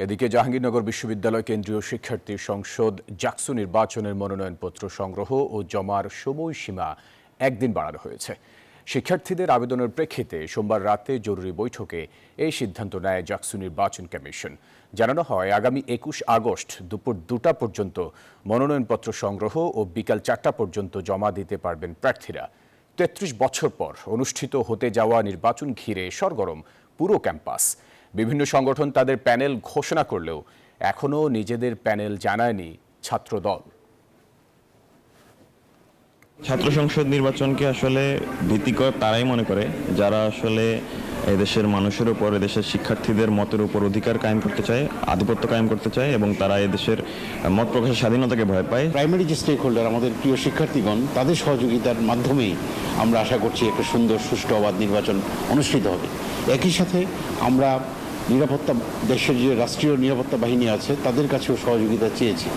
এদিকে জাহাঙ্গীরনগর বিশ্ববিদ্যালয় কেন্দ্রীয় শিক্ষার্থী সংসদ জাকসু নির্বাচনের মনোনয়নপত্র সংগ্রহ ও জমার সময়সীমা একদিন বাড়ানো হয়েছে। শিক্ষার্থীদের আবেদনের প্রেক্ষিতে সোমবার রাতে জরুরি বৈঠকে এই সিদ্ধান্ত নেয় জাকসু নির্বাচন কমিশন। জানানো হয়, আগামী ২১ আগস্ট দুপুর ২টা পর্যন্ত মনোনয়নপত্র সংগ্রহ ও বিকাল ৪টা পর্যন্ত জমা দিতে পারবেন প্রার্থীরা। ৩৩ বছর পর অনুষ্ঠিত হতে যাওয়া নির্বাচন ঘিরে সরগরম পুরো ক্যাম্পাস। বিভিন্ন সংগঠন তাদের প্যানেল ঘোষণা করলেও এখনও নিজেদের প্যানেল জানায়নি ছাত্রদল। ছাত্র সংসদ নির্বাচনকে আসলে ভীতিকর তারাই মনে করে যারা আসলে এদেশের মানুষের উপর, এদেশের শিক্ষার্থীদের মতের উপর অধিকার কায়েম করতে চায়, আধিপত্য কায়েম করতে চায় এবং তারা এদেশের মত প্রকাশের স্বাধীনতাকে ভয় পায়। প্রাইমারি যে স্টেক হোল্ডার, আমাদের প্রিয় শিক্ষার্থীগণ, তাদের সহযোগিতার মাধ্যমেই আমরা আশা করছি একটা সুন্দর সুষ্ঠু অবাধ নির্বাচন অনুষ্ঠিত হবে। একই সাথে আমরা দেশের যে রাষ্ট্রীয় নিরাপত্তা বাহিনী আছে তাদের কাছেও সহযোগিতা চেয়েছি।